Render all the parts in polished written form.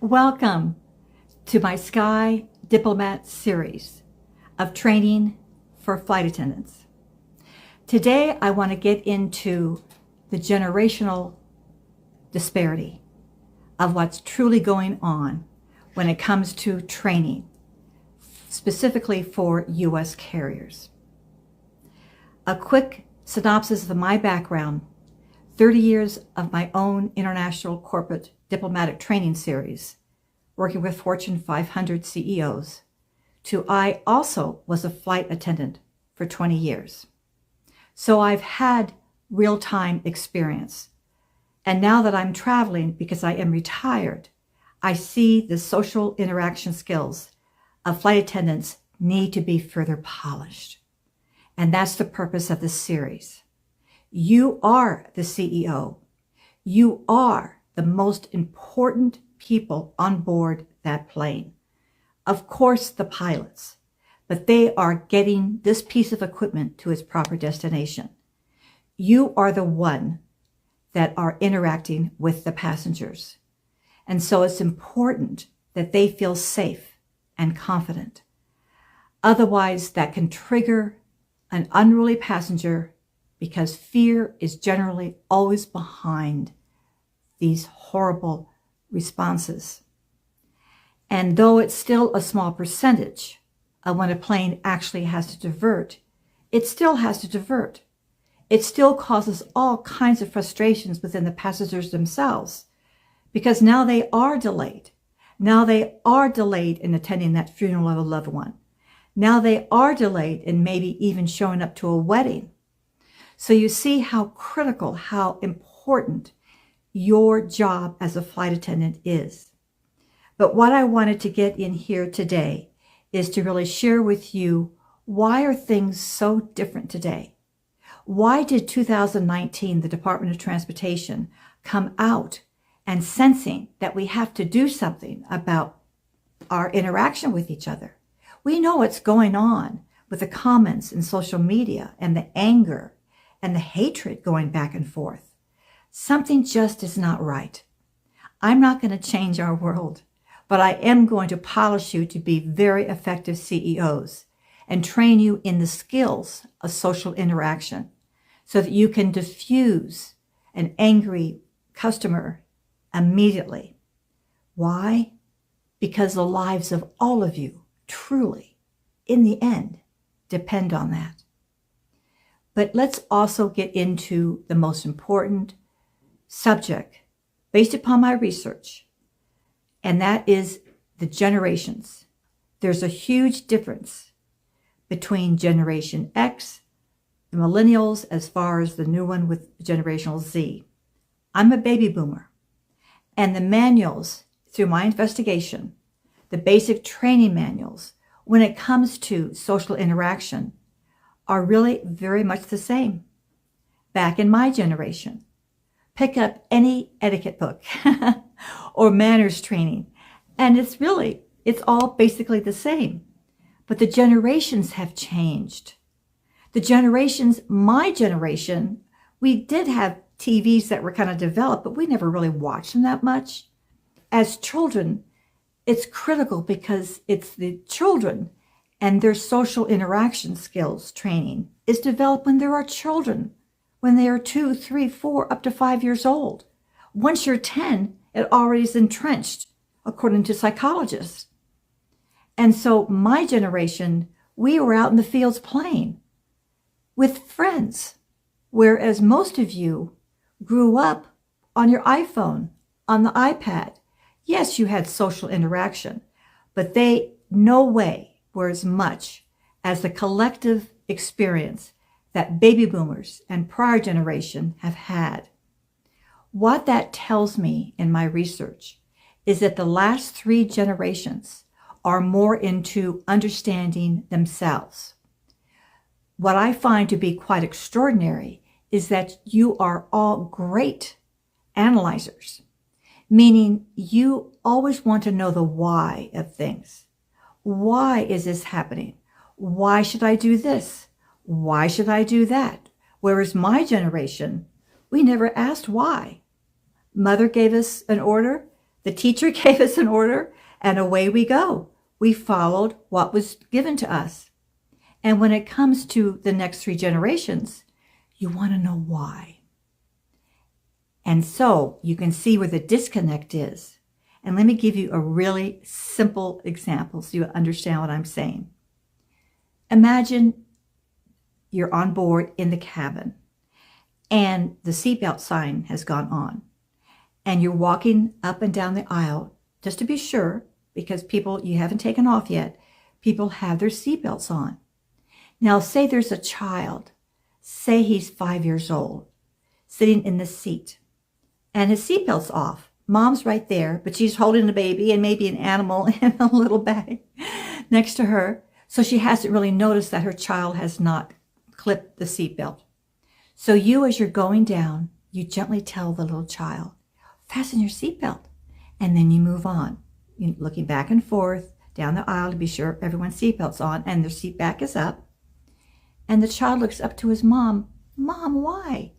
Welcome to my SkyDiplomat series of training for flight attendants. Today, I want to get into the generational disparity of what's truly going on when it comes to training, specifically for U.S. carriers. A quick synopsis of my background: 30 years of my own international corporate diplomatic training series, working with Fortune 500 CEOs, to I also was a flight attendant for 20 years. So I've had real-time experience. And now that I'm traveling because I am retired, I see the social interaction skills of flight attendants need to be further polished. And that's the purpose of this series. You are the CEO. You are the most important people on board that plane. Of course, the pilots, but they are getting this piece of equipment to its proper destination. You are the one that are interacting with the passengers. And so it's important that they feel safe and confident. Otherwise, that can trigger an unruly passenger, because fear is generally always behind these horrible responses. And though it's still a small percentage of when a plane actually has to divert, it still has to divert. It still causes all kinds of frustrations within the passengers themselves, because now they are delayed. Now they are delayed in attending that funeral of a loved one. Now they are delayed in maybe even showing up to a wedding. So you see how critical, how important your job as a flight attendant is. But what I wanted to get in here today is to really share with you, why are things so different today? Why did 2019, the Department of Transportation, come out and sensing that we have to do something about our interaction with each other? We know what's going on with the comments in social media and the anger and the hatred going back and forth. Something just is not right. I'm not going to change our world, but I am going to polish you to be very effective CEOs and train you in the skills of social interaction so that you can diffuse an angry customer immediately. Why? Because the lives of all of you truly, in the end, depend on that. But let's also get into the most important subject based upon my research, and that is the generations. There's a huge difference between Generation X, the millennials, as far as the new one with Generational Z. I'm a baby boomer, and the manuals, through my investigation, the basic training manuals, when it comes to social interaction, are really very much the same. Back in my generation, pick up any etiquette book or manners training, and it's all basically the same. But the generations have changed. The generations, my generation, we did have TVs that were kind of developed, but we never really watched them that much. As children, it's critical because it's the children and their social interaction skills training is developed when there are children, when they are 2, 3, 4, up to 5 years old. Once you're 10, it already is entrenched, according to psychologists. And so my generation, we were out in the fields playing with friends, whereas most of you grew up on your iPhone, on the iPad. Yes, you had social interaction, but they no way were as much as the collective experience that baby boomers and prior generation have had. What that tells me in my research is that the last 3 generations are more into understanding themselves. What I find to be quite extraordinary is that you are all great analyzers, meaning you always want to know the why of things. Why is this happening? Why should I do this? Why should I do that? Whereas my generation, we never asked why. Mother gave us an order, The teacher gave us an order, and away we go. We followed what was given to us. And when it comes to the next 3 generations, you want to know why. And so you can see where the disconnect is. And let me give you a really simple example so you understand what I'm saying. Imagine you're on board in the cabin and the seatbelt sign has gone on. And you're walking up and down the aisle just to be sure, because people, you haven't taken off yet, people have their seatbelts on. Now, say there's a child, say he's 5 years old, sitting in the seat, and his seatbelt's off. Mom's right there, but she's holding a baby and maybe an animal in a little bag next to her, so she hasn't really noticed that her child has not clipped the seatbelt. So you, as you're going down, you gently tell the little child, fasten your seatbelt, and then you move on. You're looking back and forth down the aisle to be sure everyone's seatbelt's on and their seat back is up. And the child looks up to his mom. Mom, why?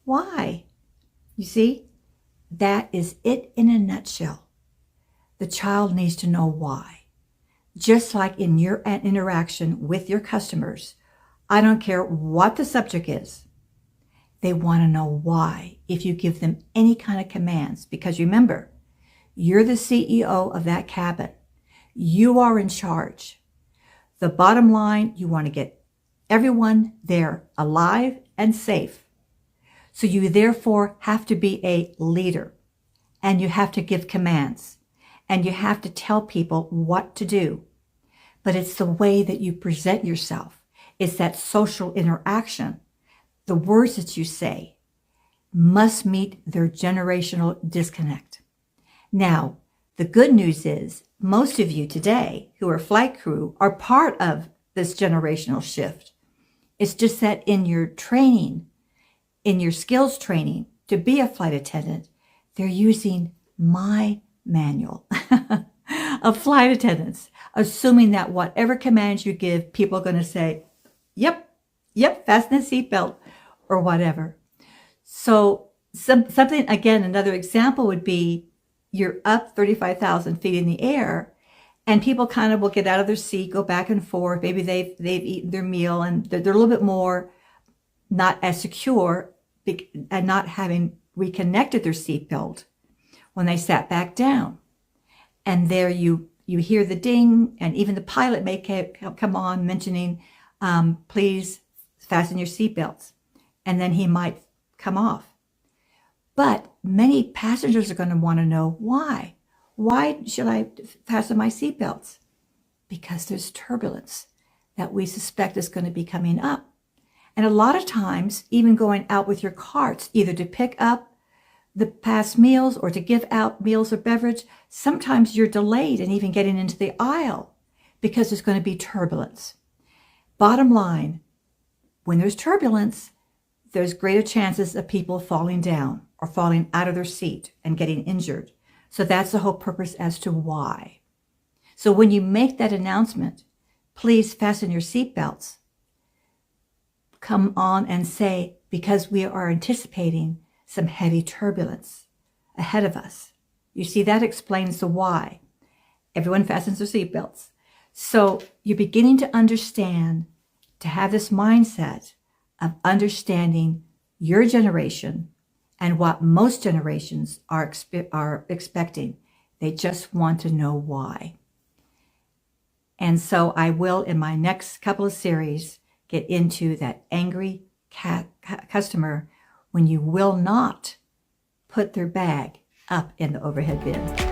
Why? You see, that is it in a nutshell. The child needs to know why. Just like in your interaction with your customers, I don't care what the subject is. They want to know why if you give them any kind of commands. Because remember, you're the CEO of that cabin. You are in charge. The bottom line, you want to get everyone there alive and safe. So you therefore have to be a leader, and you have to give commands, and you have to tell people what to do. But it's the way that you present yourself. It's that social interaction. The words that you say must meet their generational disconnect. Now, the good news is most of you today who are flight crew are part of this generational shift. It's just that in your training, in your skills training to be a flight attendant, they're using my manual of flight attendants, assuming that whatever commands you give, people are going to say, yep, fasten the seatbelt or whatever. So something, again, another example would be you're up 35,000 feet in the air and people kind of will get out of their seat, go back and forth. Maybe they've eaten their meal and they're a little bit more not as secure and not having reconnected their seatbelt when they sat back down. And there you hear the ding, and even the pilot may come on mentioning, please fasten your seatbelts. And then he might come off. But many passengers are going to want to know why. Why should I fasten my seatbelts? Because there's turbulence that we suspect is going to be coming up. And a lot of times, even going out with your carts, either to pick up the past meals or to give out meals or beverage, sometimes you're delayed in even getting into the aisle because there's going to be turbulence. Bottom line, when there's turbulence, there's greater chances of people falling down or falling out of their seat and getting injured. So that's the whole purpose as to why. So when you make that announcement, please fasten your seatbelts. Come on and say, because we are anticipating some heavy turbulence ahead of us. You see, that explains the why. Everyone fastens their seatbelts. So you're beginning to understand, to have this mindset of understanding your generation and what most generations are expecting. They just want to know why. And so I will, in my next couple of series, get into that angry customer when you will not put their bag up in the overhead bin.